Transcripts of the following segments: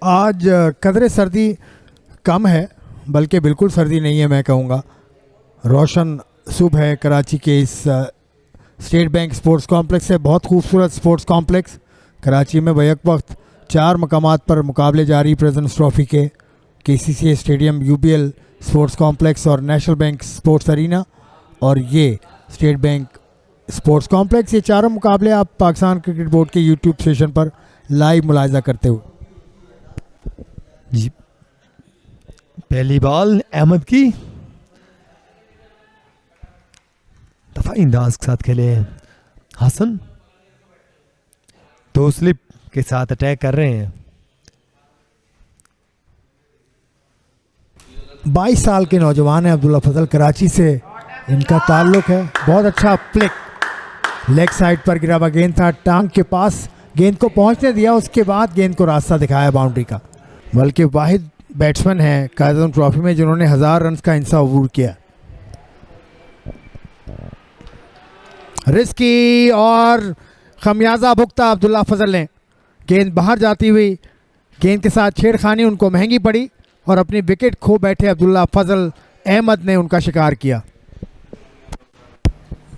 आज कदरे सर्दी कम है, बल्कि बिल्कुल सर्दी नहीं है मैं कहूँगा। रोशन सुबह है कराची के इस स्टेट बैंक स्पोर्ट्स कॉम्प्लेक्स है। बहुत खूबसूरत स्पोर्ट्स कॉम्प्लेक्स कराची में बैक वक्त 4 मकामात पर मुकाबले जारी प्रेसिडेंट्स ट्रॉफ़ी के KCCA stadium, UBL sports complex और नेशनल बैंक स्पोर्ट्स अरीना और ये स्टेट बैंक स्पोर्ट्स कॉम्प्लेक्स। ये चारों मुकाबले आप पाकिस्तान क्रिकेट बोर्ड के YouTube सेशन पर लाइव मुलाहिजा करते हुए। जी, पहली बॉल अहमद की दफाई अंदाज के साथ खेले हैं हसन, 2 स्लिप के साथ अटैक कर रहे हैं। 22 साल के नौजवान हैं अब्दुल्ला फजल, कराची से इनका ताल्लुक है। बहुत अच्छा फ्लिक, लेग साइड पर गिरा हुआ गेंद था, टांग के पास गेंद को पहुंचने दिया, उसके बाद गेंद को रास्ता दिखाया बाउंड्री का। बल्कि वाहिद बैट्समैन हैं कायद ट्रॉफी में जिन्होंने 1000 रन का इंसा अबूर किया। रिस्की और खमियाजा भुगता अब्दुल्ला फजल ने। गेंद बाहर जाती हुई गेंद के साथ छेड़खानी उनको महंगी पड़ी और अपनी विकेट खो बैठे अब्दुल्ला फजल अहमद ने उनका शिकार किया।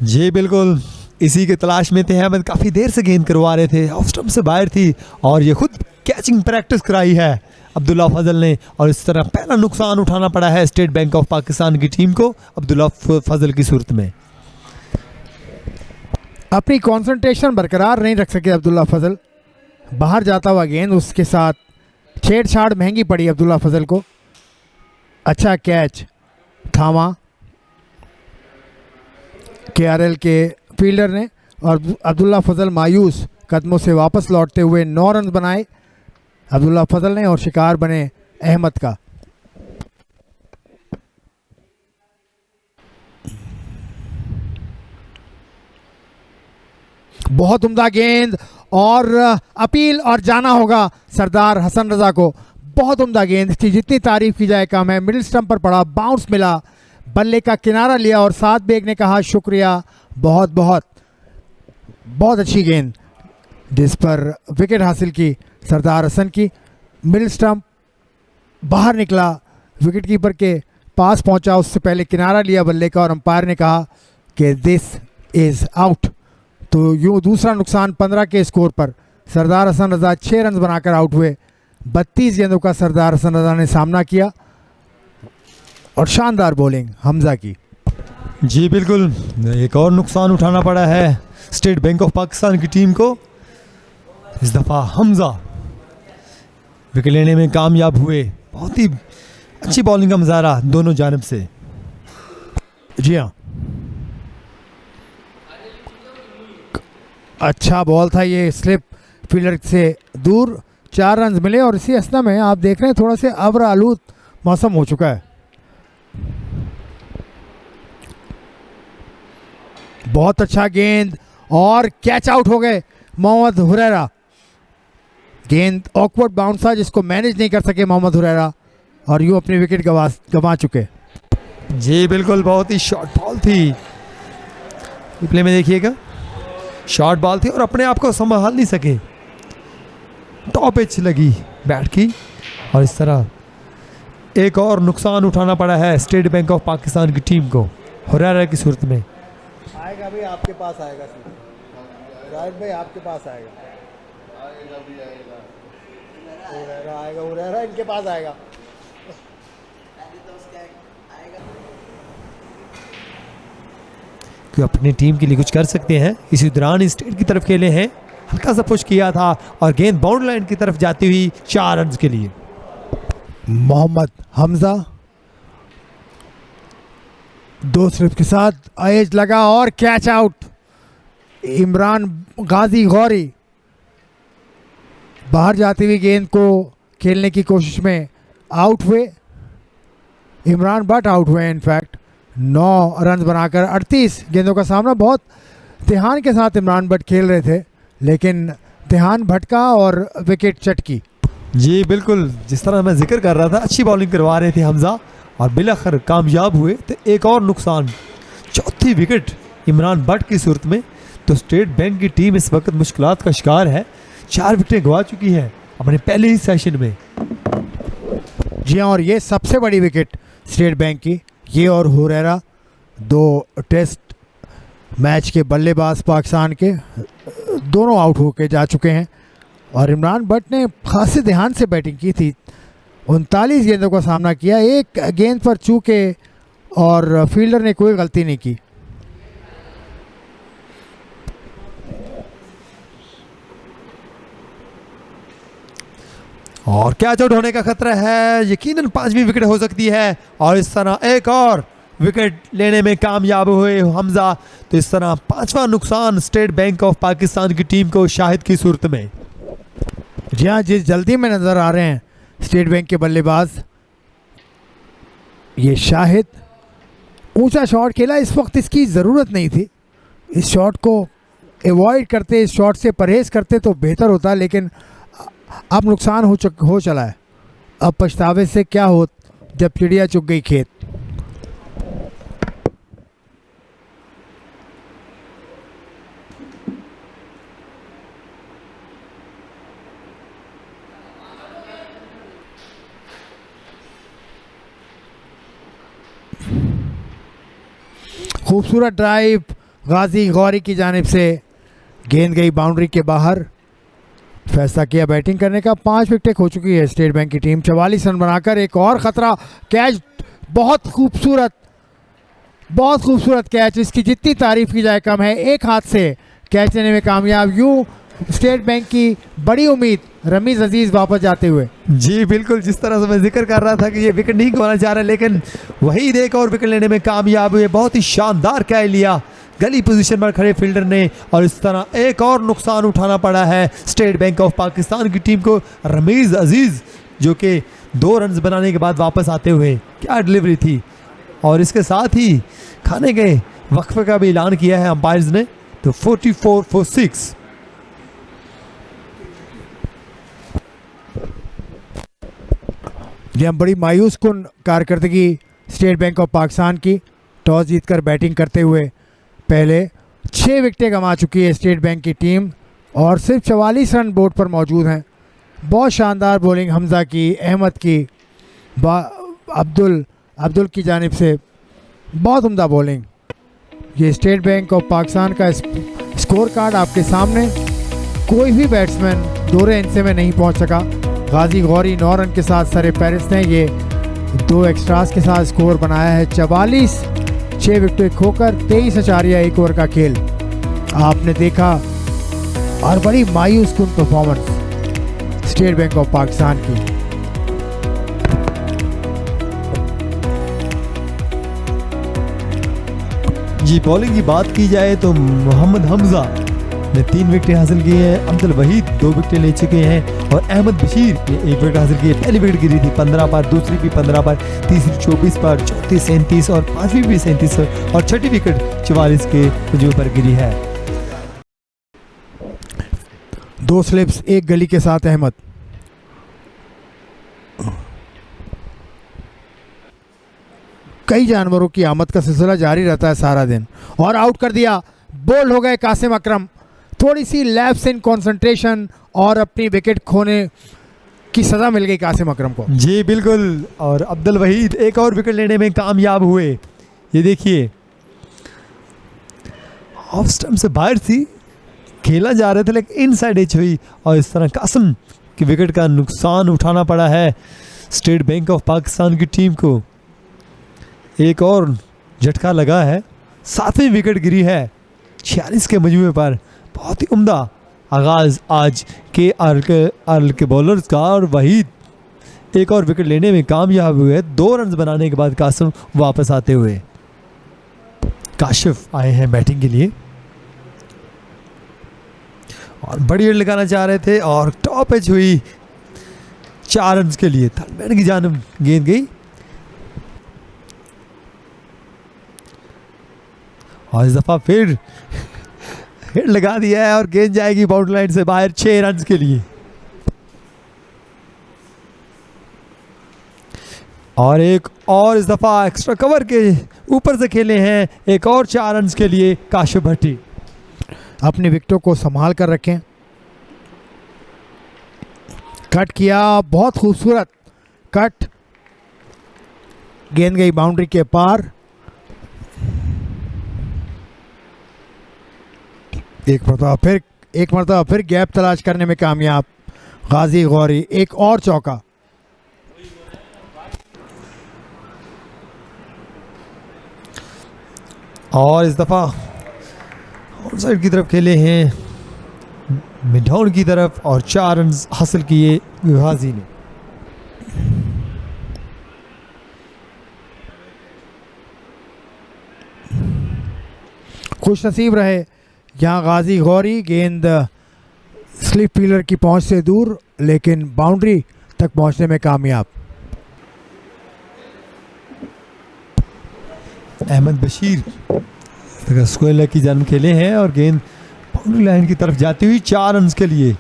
जी बिल्कुल, इसी के तलाश में थे अहमद। काफ़ी देर से गेंद करवा रहे थे, ऑफ स्टंप से बाहर थी और ये खुद कैचिंग प्रैक्टिस कराई है अब्दुल्ला फजल ने और इस तरह पहला नुकसान उठाना पड़ा है स्टेट बैंक ऑफ पाकिस्तान की टीम को अब्दुल्ला फजल की सूरत में। अपनी कंसंट्रेशन बरकरार नहीं रख सके अब्दुल्ला फजल। बाहर जाता हुआ गेंद, उसके साथ छेड़छाड़ महंगी पड़ी अब्दुल्ला फजल को। अच्छा कैच थामा KRL के फील्डर ने और अब्दुल्ला फजल मायूस कदमों से वापस लौटते हुए 9 रन बनाए अब्दुल्ला फजल ने और शिकार बने अहमद का। बहुत उम्दा गेंद और अपील और जाना होगा सरदार हसन रजा को। बहुत उम्दा गेंद थी, जितनी तारीफ की जाए कम है। मिडिल स्टंप पर पड़ा, बाउंस मिला, बल्ले का किनारा लिया और साथ बेग ने कहा शुक्रिया, बहुत बहुत बहुत अच्छी गेंद, जिस पर विकेट हासिल की सरदार हसन की। मिडिल स्टंप बाहर निकला, विकेट कीपर के पास पहुंचा, उससे पहले किनारा लिया बल्ले का और अंपायर ने कहा कि दिस इज़ आउट। तो यूँ दूसरा नुकसान 15 के स्कोर पर सरदार हसन रजा 6 रन बनाकर आउट हुए। 32 गेंदों का सरदार हसन रजा ने सामना किया और शानदार बॉलिंग हमजा की। जी बिल्कुल, एक और नुकसान उठाना पड़ा है स्टेट बैंक ऑफ पाकिस्तान की टीम को। इस दफ़ा हमजा विकेट लेने में कामयाब हुए। बहुत ही अच्छी बॉलिंग का मुजाहरा दोनों जानिब से। जी हाँ, अच्छा बॉल था ये, स्लिप फील्डर से दूर 4 रन मिले और इसी असना में आप देख रहे हैं थोड़ा से अब्र आलूद मौसम हो चुका है। बहुत अच्छा गेंद और कैच आउट हो गए मोहम्मद हुरैरा। गेंद ऑकवर्ड बाउंस था जिसको मैनेज नहीं कर सके मोहम्मद हुरैरा और यूँ अपनी विकेट गंवा चुके। जी बिल्कुल, बहुत ही शॉर्ट बॉल थी। प्ले में देखिएगा, शॉर्ट बॉल थी और अपने आप को संभाल नहीं सके, टॉप पिच लगी बैट की और इस तरह एक और नुकसान उठाना पड़ा है स्टेट बैंक ऑफ पाकिस्तान की टीम को हुरैरा की सूरत में। आएगा भाई, आपके पास आएगा राहिद भाई, आपके पास आएगा, हुरैरा इनके पास आएगा। कि अपनी टीम के लिए कुछ कर सकते हैं। इसी दौरान स्टेट की तरफ खेले हैं, हल्का सा पुश किया था और गेंद बाउंड्री लाइन की तरफ जाती हुई 4 रन के लिए। मोहम्मद हमजा 2 स्लिप के साथ एज लगा और कैच आउट। इमरान गाजी गौरी बाहर जाती हुई गेंद को खेलने की कोशिश में आउट हुए। इमरान भट्ट आउट हुए इनफैक्ट 9 रन बनाकर। 38 गेंदों का सामना, बहुत ध्यान के साथ इमरान भट्ट खेल रहे थे लेकिन ध्यान भटका और विकेट चटकी। जी बिल्कुल, जिस तरह मैं जिक्र कर रहा था, अच्छी बॉलिंग करवा रहे थे हमजा और बिलाखिर कामयाब हुए। तो एक और नुकसान, चौथी विकेट इमरान भट्ट की सूरत में। तो स्टेट बैंक की टीम इस वक्त मुश्किलात का शिकार है। 4 विकेटें गंवा चुकी है अपने पहले ही सेशन में। जी हाँ, और ये सबसे बड़ी विकेट स्टेट बैंक की। ये और हुरैरा 2 टेस्ट मैच के बल्लेबाज पाकिस्तान के दोनों आउट होके जा चुके हैं। और इमरान भट्ट ने खासे ध्यान से बैटिंग की थी, 39 गेंदों का सामना किया, एक गेंद पर चूके और फील्डर ने कोई गलती नहीं की। और कैच आउट होने का खतरा है, यकीनन 5वीं विकेट हो सकती है। और इस तरह एक और विकेट लेने में कामयाब हुए हमजा। तो इस तरह 5वां नुकसान स्टेट बैंक ऑफ पाकिस्तान की टीम को शाहिद की सूरत में। जी हाँ, जिस जल्दी में नज़र आ रहे हैं स्टेट बैंक के बल्लेबाज, ये शाहिद ऊंचा शॉट खेला, इस वक्त इसकी ज़रूरत नहीं थी। इस शॉट को एवॉइड करते, इस शॉट से परहेज़ करते तो बेहतर होता, लेकिन अब नुकसान हो चला है। अब पछतावे से क्या हो जब चिड़िया चुग गई खेत। खूबसूरत ड्राइव गाजी गौरी की जानिब से, गेंद गई बाउंड्री के बाहर। फैसला किया बैटिंग करने का। 5 विकेटें खो चुकी है स्टेट बैंक की टीम, 44 रन बनाकर एक और खतरा। कैच बहुत खूबसूरत कैच, इसकी जितनी तारीफ की जाए कम है। एक हाथ से कैच लेने में कामयाब। यूं स्टेट बैंक की बड़ी उम्मीद रमीज अजीज वापस जाते हुए। जी बिल्कुल, जिस तरह से मैं जिक्र कर रहा था कि ये विकेट नहीं गंवाना चाह रहा, लेकिन वही एक और विकेट लेने में कामयाब हुए। बहुत ही शानदार कैच लिया गली पोजीशन पर खड़े फील्डर ने। और इस तरह एक और नुकसान उठाना पड़ा है स्टेट बैंक ऑफ पाकिस्तान की टीम को। रमीज अजीज जो कि 2 रन बनाने के बाद वापस आते हुए, क्या डिलीवरी थी। और इसके साथ ही खाने गए वक्फे का भी ऐलान किया है अंपायर्स ने। तो 44 for 6। यह बड़ी मायूस कुन कारकर्दगी स्टेट बैंक ऑफ पाकिस्तान की। टॉस जीतकर बैटिंग करते हुए पहले 6 विकेटें गंवा चुकी है स्टेट बैंक की टीम और सिर्फ 44 रन बोर्ड पर मौजूद हैं। बहुत शानदार बॉलिंग हमजा की, अहमद की, अब्दुल की जानिब से बहुत उम्दा बॉलिंग। ये स्टेट बैंक ऑफ पाकिस्तान का स्कोर कार्ड आपके सामने। कोई भी बैट्समैन दोहरे हिस्से में नहीं पहुंच सका। गाजी गौरी 9 रन के साथ सरे पेरिस ने ये 2 एक्स्ट्रास के साथ स्कोर बनाया है 44। 6 विकेट खोकर 23.1 ओवर का खेल आपने देखा और बड़ी मायूस कुन performance state bank of Pakistan की। जी बॉलिंग की बात की जाए तो मोहम्मद हमजा ने 3 विकेटें हासिल की हैं। अब्दुल वहीद 2 विकेटें ले चुके हैं और अहमद बशीर ने 1 विकेट हासिल की है। पहली विकेट गिरी थी 15 पर, दूसरी भी 15 पर, तीसरी 24 पर, चौथी 37 और 5वीं भी 37 और छठी विकेट 44 के रुझू पर गिरी है। 2 स्लिप्स 1 गली के साथ अहमद। कई जानवरों की आमद का सिलसिला जारी रहता है सारा दिन। और आउट कर दिया, बोल्ड हो गए कासिम अकरम। थोड़ी सी लैप्स इन कंसंट्रेशन और अपनी विकेट खोने की सज़ा मिल गई कासिम अकरम को। जी बिल्कुल, और अब्दुल वहीद एक और विकेट लेने में कामयाब हुए। ये देखिए ऑफ स्टंप से बाहर थी, खेला जा रहे थे लेकिन इनसाइड एज हुई और इस तरह कासिम की विकेट का नुकसान उठाना पड़ा है स्टेट बैंक ऑफ पाकिस्तान की टीम को। एक और झटका लगा है, 7वीं विकेट गिरी है 46 के मजमूए पर। बहुत ही उम्दा आगाज़ आज के आर के बॉलर्स का और वहीद एक और विकेट लेने में कामयाब हुए। 2 रन बनाने के बाद कासिम वापस आते हुए। काशिफ आए हैं बैटिंग के लिए और बड़ी हिट लगाना चाह रहे थे और टॉप एज हुई 4 रन के लिए। थर्डमैन की जानिब गेंद गई और इस दफ़ा फिर हिट लगा दिया है और गेंद जाएगी बाउंड्री लाइन से बाहर 6 रन के लिए। और एक और इस दफ़ा एक्स्ट्रा कवर के ऊपर से खेले हैं एक और 4 रन के लिए काशिफ भट्टी। अपनी विकेटों को संभाल कर रखें। कट किया, बहुत खूबसूरत कट गेंद गई बाउंड्री के पार। एक मरतबा फिर गैप तलाश करने में कामयाब गाजी गौरी। एक और चौका। और इस दफ़ा ऑन साइड की तरफ खेले हैं मिड डाउन की तरफ और 4 रन हासिल किए गाजी ने। खुश नसीब रहे यहाँ गाजी गौरी। गेंद स्लिप फील्डर की पहुंच से दूर, लेकिन बाउंड्री तक पहुंचने में कामयाब। अहमद बशीर स्क्वायर की जानिब खेले हैं और गेंद बाउंड्री लाइन की तरफ जाती हुई 4 रन के लिए।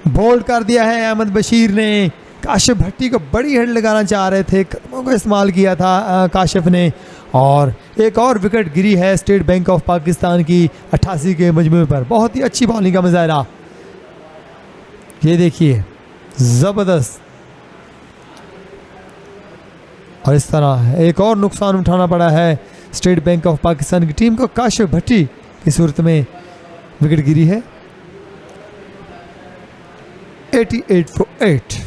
बोल्ड कर दिया है अहमद बशीर ने। काशिफ भट्टी को बड़ी हेड लगाना चाह रहे थे, कदमों को इस्तेमाल किया था काशिफ ने। और एक और विकेट गिरी है स्टेट बैंक ऑफ पाकिस्तान की 88 के मजमू पर। बहुत ही अच्छी बॉलिंग का मुजाहरा, ये देखिए ज़बरदस्त। और इस तरह एक और नुकसान उठाना पड़ा है स्टेट बैंक ऑफ पाकिस्तान की टीम को। काशिफ भट्टी की सूरत में विकेट गिरी है। 88 for 8।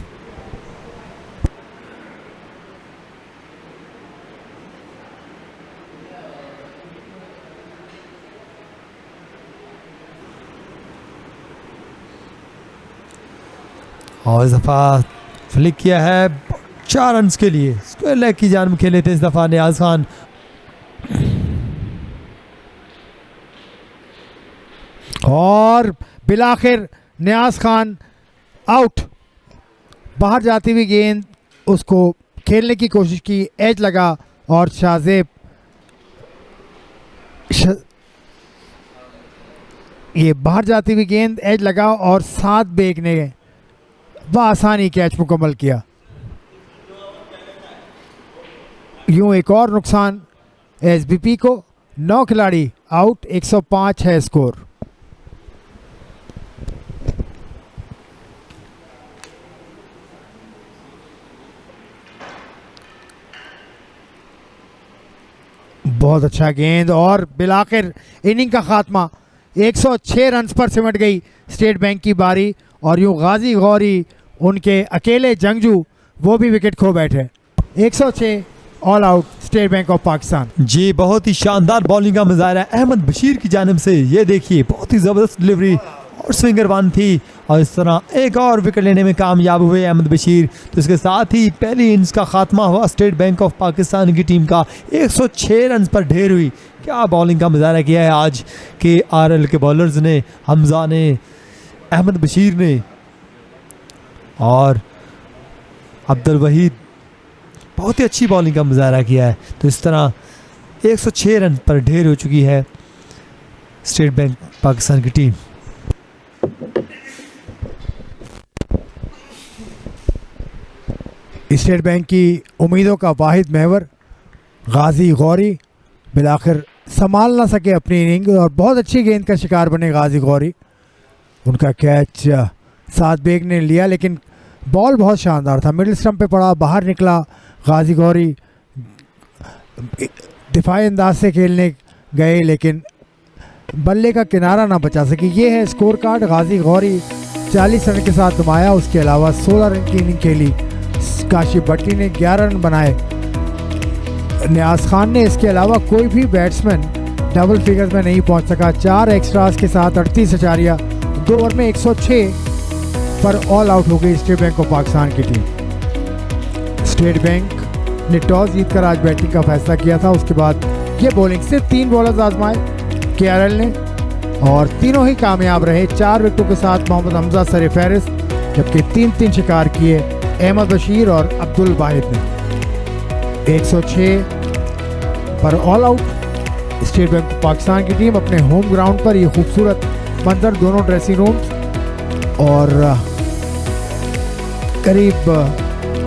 और इस दफ़ा फ्लिक किया है 4 रन के लिए। स्क्वायर लेग की जानिब खेले थे इस दफ़ा नियाज खान। और बिलाखिर नियाज खान आउट। बाहर जाती हुई गेंद उसको खेलने की कोशिश की, एज लगा और शाहजेब ये बाहर जाती हुई गेंद एज लगा और 7 बेग ने बआसानी कैच मुकम्मल किया। यूं एक और नुकसान एसबीपी को। 9 खिलाड़ी आउट, 105 है स्कोर। बहुत अच्छा गेंद और बिलाखिर इनिंग का खात्मा। 106 रन पर सिमट गई स्टेट बैंक की बारी। और यूं गाजी गौरी उनके अकेले जंगजू वो भी विकेट खो बैठे। 106 all out state bank of Pakistan. जी बहुत ही शानदार बॉलिंग का मुजाहरा अहमद बशीर की जानिब से। ये देखिए बहुत ही ज़बरदस्त डिलीवरी और स्विंगर वन थी। और इस तरह एक और विकेट लेने में कामयाब हुए अहमद बशीर। तो इसके साथ ही पहली इनिंग्स का खात्मा हुआ स्टेट बैंक ऑफ पाकिस्तान की टीम का। 106 रन पर ढेर हुई। क्या बॉलिंग का मुजाहरा किया है आज के आरएल के बॉलर्स ने, हमजा ने, अहमद बशीर ने और अब्दुल वहीद। बहुत ही अच्छी बॉलिंग का मुजाहरा किया है। तो इस तरह 106 रन पर ढेर हो चुकी है स्टेट बैंक पाकिस्तान की टीम। स्टेट बैंक की उम्मीदों का वाहिद महवर गाजी गौरी बिलाखिर संभाल ना सके अपनी इनिंग और बहुत अच्छी गेंद का शिकार बने गाजी गौरी। उनका कैच 7 बेग ने लिया, लेकिन बॉल बहुत शानदार था। मिडिल स्टंप पे पड़ा, बाहर निकला। गाजी गौरी दिफाई अंदाज से खेलने गए, लेकिन बल्ले का किनारा ना बचा सकी। ये है स्कोर कार्ड। गाजी गौरी 40 रन के साथ नुमाया। उसके अलावा 16 रन की इनिंग खेली काशिफ भट्टी ने, 11 रन बनाए नियाज खान ने। इसके अलावा कोई भी बैट्समैन डबल फिगर्स में नहीं पहुंच सका। 4 एक्स्ट्रास के साथ 38.2 ओवर में 106 पर ऑल आउट हो गई स्टेट बैंक ऑफ पाकिस्तान की टीम। स्टेट बैंक ने टॉस जीतकर आज बैटिंग का फैसला किया था। उसके बाद ये बॉलिंग से 3 बॉलर्स आजमाए केआरएल ने और तीनों ही कामयाब रहे। 4 विकेटों के साथ मोहम्मद हमजा सर फहरिस्त, जबकि 3 शिकार किए अहमद बशीर और अब्दुल वाहिद ने। 106 पर all out state bank of Pakistan की टीम अपने होम ग्राउंड पर। ये खूबसूरत मंजर, दोनों ड्रेसिंग रूम्स और करीब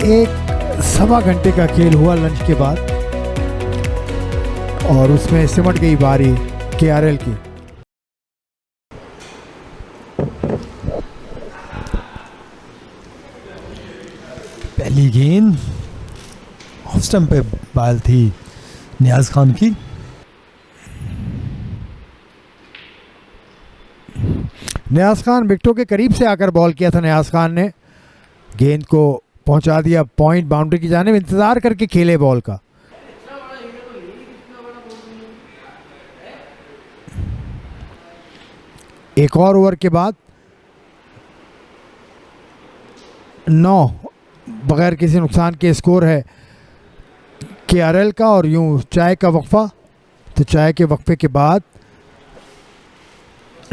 1.25 घंटे का खेल हुआ लंच के बाद और उसमें सिमट गई बारी केआरएल की। पहली गेंद ऑफ स्टंप पे बॉल थी नियाज खान की। नियाज खान विकेटों के करीब से आकर बॉल किया था। नियाज खान ने गेंद को पहुंचा दिया पॉइंट बाउंड्री की जानिब। इंतजार करके खेले बॉल का। एक और ओवर के बाद 9 बगैर किसी नुकसान के स्कोर है केआरएल का। और यूं चाय का वक्फा, तो चाय के वक्फे के बाद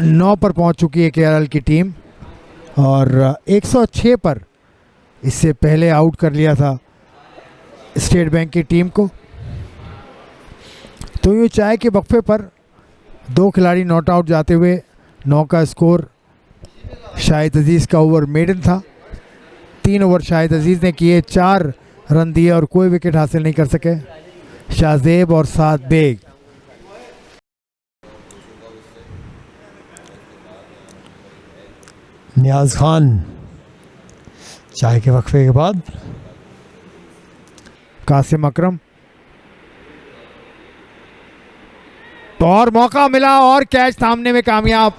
9 पर पहुंच चुकी है केआरएल की टीम और 106 पर इससे पहले आउट कर लिया था स्टेट बैंक की टीम को। तो यूँ चाय के वक्फे पर 2 खिलाड़ी नॉट आउट जाते हुए 9 का स्कोर। शाहिद अजीज़ का ओवर मेडन था। 3 ओवर शाहिद अजीज़ ने किए, 4 रन दिए और कोई विकेट हासिल नहीं कर सके शाहजेब और साद बेग। नियाज खान चाय के वक्फे के बाद कासिम अकरम और मौका मिला और कैच थामने में कामयाब।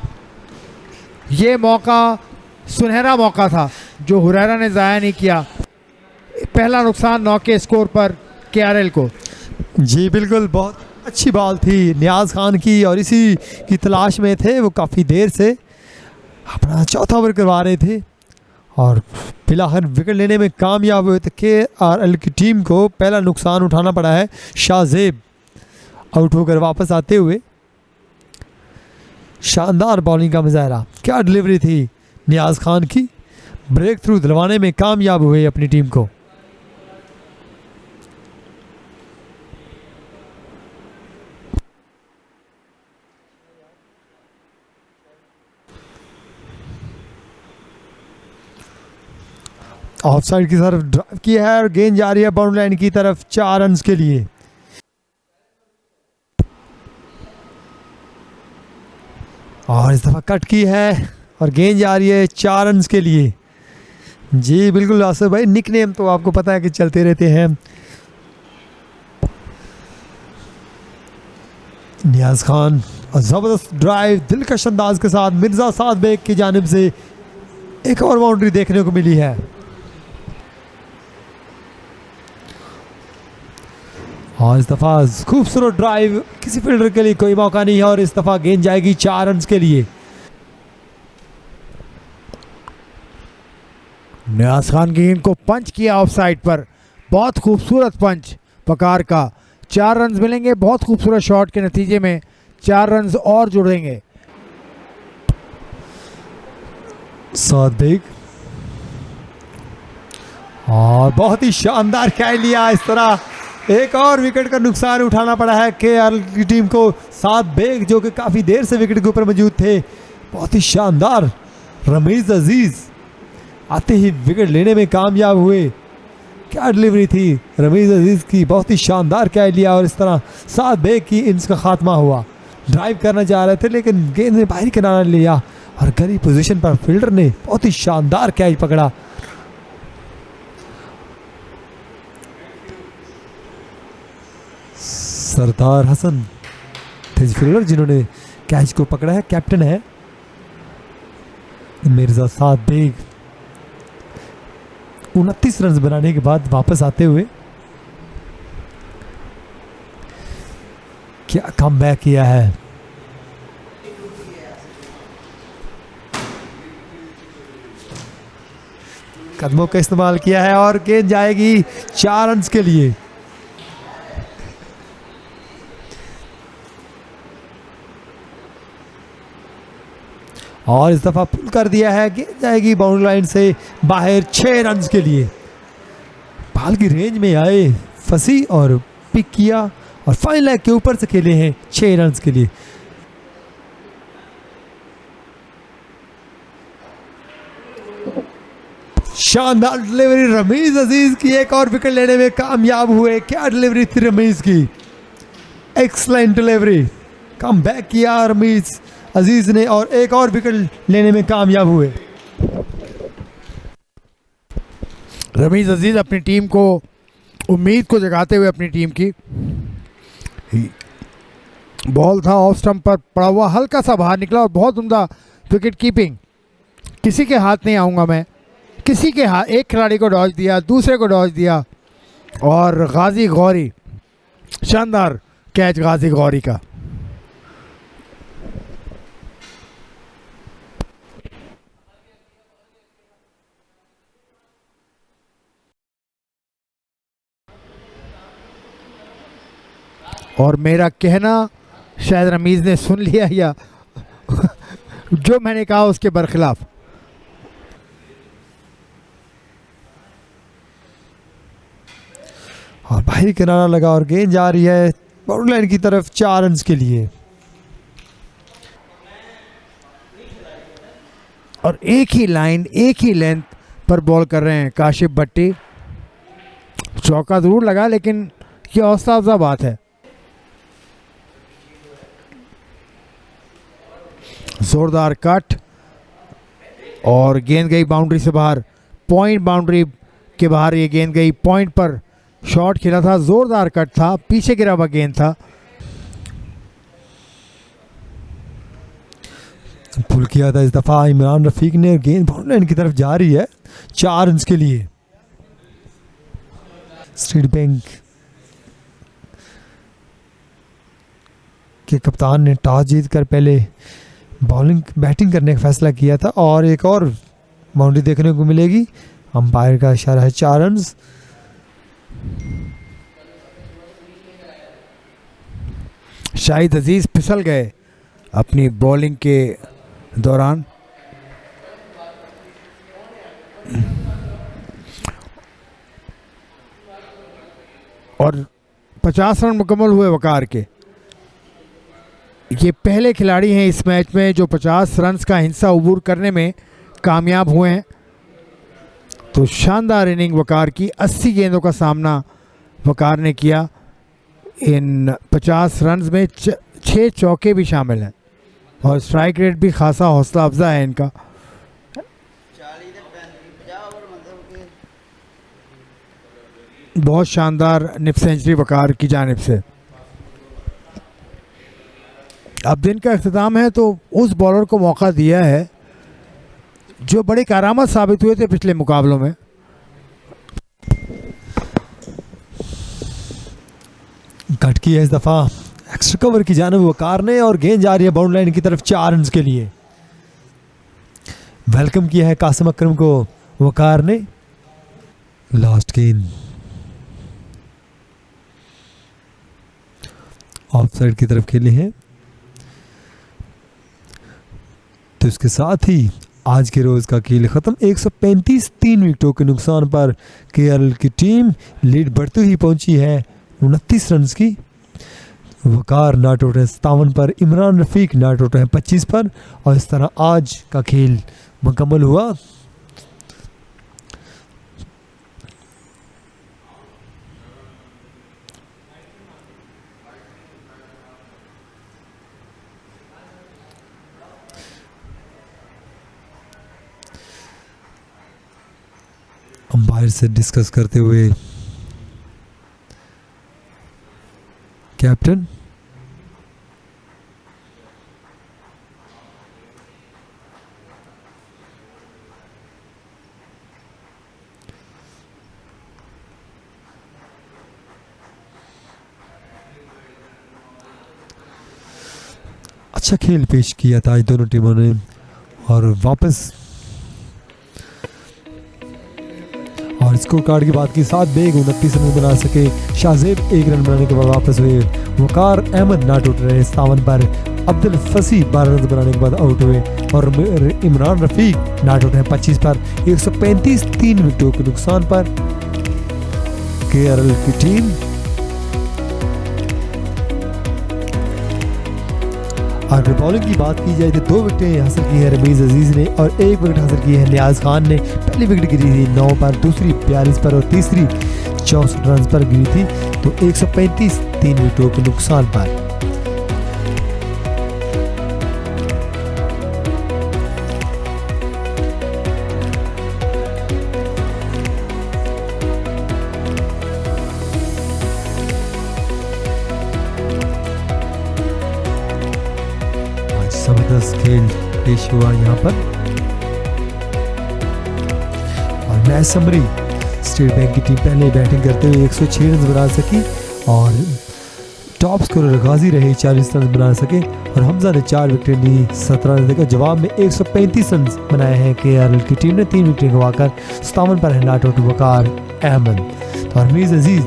ये मौका सुनहरा मौका था जो हुरैरा ने ज़ाया नहीं किया। पहला नुकसान 9 के स्कोर पर केआरएल को। जी बिल्कुल, बहुत अच्छी बॉल थी नियाज खान की और इसी की तलाश में थे वो। काफ़ी देर से अपना चौथा ओवर करवा रहे थे और फिलहाल विकेट लेने में कामयाब हुए। तो केआरएल की टीम को पहला नुकसान उठाना पड़ा है। शाहजेब आउट होकर वापस आते हुए शानदार बॉलिंग का मुजाहरा, क्या डिलीवरी थी नियाज खान की। ब्रेक थ्रू दिलवाने में कामयाब हुए अपनी टीम को। ऑफ साइड की तरफ ड्राइव की है और गेंद जा रही है बाउंड्री लाइन की तरफ 4 रन के लिए। और इस दफा कट की है और गेंद जा रही है 4 रन के लिए। जी बिल्कुल आसिफ भाई, निक नेम तो आपको पता है कि चलते रहते हैं। नियाज खान और जबरदस्त ड्राइव दिलकश अंदाज के साथ मिर्जा साद बेग की जानिब से एक और बाउंड्री देखने को मिली है। और इस दफा खूबसूरत ड्राइव, किसी फील्डर के लिए कोई मौका नहीं है और इस दफा गेंद जाएगी 4 रन के लिए। नियाज खान की गेंद को पंच किया ऑफ साइड पर। बहुत खूबसूरत पंच पकार का। 4 रन मिलेंगे। बहुत खूबसूरत शॉट के नतीजे में 4 रन और जुड़ेंगे। साद बेग और बहुत ही शानदार कैच लिया। इस तरह एक और विकेट का नुकसान उठाना पड़ा है केआरएल की टीम को। साद बेग जो कि काफ़ी देर से विकेट के ऊपर मौजूद थे, बहुत ही शानदार। रमीज़ अजीज़ आते ही विकेट लेने में कामयाब हुए। क्या डिलीवरी थी रमीज़ अजीज़ की, बहुत ही शानदार कैच लिया और इस तरह साद बेग की इनिंग्स का खात्मा हुआ। ड्राइव करना चाह रहे थे लेकिन गेंद ने बाहरी किनारा लिया और गली पोजीशन पर फील्डर ने बहुत ही शानदार कैच पकड़ा। सरदार हसन थे फील्डर जिन्होंने कैच को पकड़ा है। कैप्टन है मिर्जा साद बेग। 29 रन बनाने के बाद वापस आते हुए क्या कमबैक किया है। कदमों का इस्तेमाल किया है और गेंद जाएगी 4 रन के लिए। और इस दफा पुल कर दिया है, गेंद जाएगी बाउंड्री लाइन से बाहर 6 रन के लिए। बॉल की रेंज में आए, फंसी और पिक किया और फाइन लेग के ऊपर से खेले हैं 6 रन के लिए। शानदार डिलीवरी रमीज अजीज की, एक और विकेट लेने में कामयाब हुए। क्या डिलीवरी थी रमीज की, एक्सलेंट डिलीवरी। कम बैक किया रमीज अजीज ने और एक और विकेट लेने में कामयाब हुए। रमीज अजीज अपनी टीम को उम्मीद को जगाते हुए अपनी टीम की बॉल था ऑफ स्टंप पर पड़ा हुआ, हल्का सा बाहर निकला और बहुत उम्दा विकेट कीपिंग। किसी के हाथ नहीं आऊँगा मैं, किसी के हाथ, एक खिलाड़ी को डॉज दिया, दूसरे को डॉज दिया और गाजी गौरी, शानदार कैच गाजी गौरी का। और मेरा कहना शायद रमीज़ ने सुन लिया या जो मैंने कहा उसके बरखिलाफ। और बाहरी किनारा लगा और गेंद जा रही है बाउंड्री लाइन की तरफ 4 रन के लिए। और एक ही लाइन, एक ही लेंथ पर बॉल कर रहे हैं काशिफ भट्टी। चौका ज़रूर लगा लेकिन ये हौसला अफजा बात है। जोरदार कट और गेंद गई बाउंड्री से बाहर, पॉइंट बाउंड्री के बाहर ये गेंद गई। पॉइंट पर शॉट खेला था, जोरदार कट था, पीछे गिरा हुआ गेंद था। पुल किया था इस दफा इमरान रफीक ने, गेंद बाउंड्री लाइन की तरफ जा रही है 4 रन के लिए। स्टेट बैंक के कप्तान ने टॉस जीतकर पहले बैटिंग करने का फैसला किया था और एक और बाउंड्री देखने को मिलेगी। अंपायर का इशारा है 4 रन। शाहिद अजीज फिसल गए अपनी बॉलिंग के दौरान। और 50 रन मुकम्मल हुए वकार के। ये पहले खिलाड़ी हैं इस मैच में जो 50 रन का हिस्सा अबूर करने में कामयाब हुए हैं। तो शानदार इनिंग वकार की, 80 गेंदों का सामना वकार ने किया। इन 50 रन में 6 चौके भी शामिल हैं और स्ट्राइक रेट भी खासा हौसला अफजा है इनका। बहुत शानदार निप सेंचुरी वकार की जानिब से। अब दिन का अख्ताम है तो उस बॉलर को मौका दिया है जो बड़े कारामत साबित हुए थे पिछले मुकाबलों में। कट की है इस दफा एक्स्ट्रा कवर की जानिब वकार ने और गेंद जा रही है बाउंड्री लाइन की तरफ 4 रन के लिए। वेलकम किया है कासिम अकरम को वकार ने। लास्ट गेंद ऑफ साइड की तरफ खेले हैं। तो इसके साथ ही आज के रोज का खेल खत्म। 135 3 विकेटों के नुकसान पर केरल की टीम लीड बढ़ती हुई पहुंची है 29 रन की। वकार नॉट आउट है 57 पर, इमरान रफीक नॉट आउट है 25 पर और इस तरह आज का खेल मुकम्मल हुआ। अंपायर से डिस्कस करते हुए कैप्टन अच्छा खेल पेश किया था आज दोनों टीमों ने और वापस और स्कोर कार्ड की बात की 7 बेग 29 रन बना सके। शाहजेब 1 रन बनाने के बाद वापस हुए। वकार अहमद नॉट आउट रहे 57 पर, अब्दुल फसी 12 रन बनाने के बाद आउट हुए और इमरान रफीक नॉट आउट है 25 पर। 135 3 विकेटों के नुकसान पर केरल की टीम अगर बॉलिंग की बात की जाए तो 2 विकेटें हासिल की है रमीज अजीज ने और 1 विकेट हासिल की है नियाज खान ने। पहली विकेट गिरी थी 9 पर, दूसरी 42 पर और तीसरी 64 रन पर गिरी थी। तो 135 3 विकेटों के नुकसान पर जबरदस्त खेल पेश हुआ यहाँ पर। और मैच समरी, स्टेट बैंक की टीम पहले बैटिंग करते हुए 106 रन बना सकी और टॉप स्कोरर गाजी रहे 40 रन बना सके और हमजा ने 4 विकेट ली 17 रन देकर। जवाब में 135 रन बनाए हैं केआरएल की टीम ने 3 विकेट गंवाकर 57 पर है नॉट आउट वकार अहमद। तो हरमीज अजीज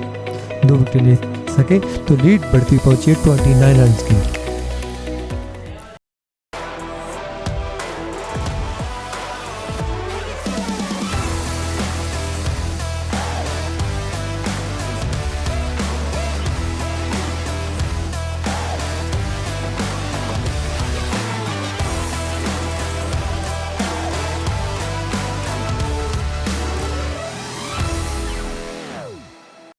2 विकेट ले सके तो लीड बढ़ती पहुंची 29 रन की।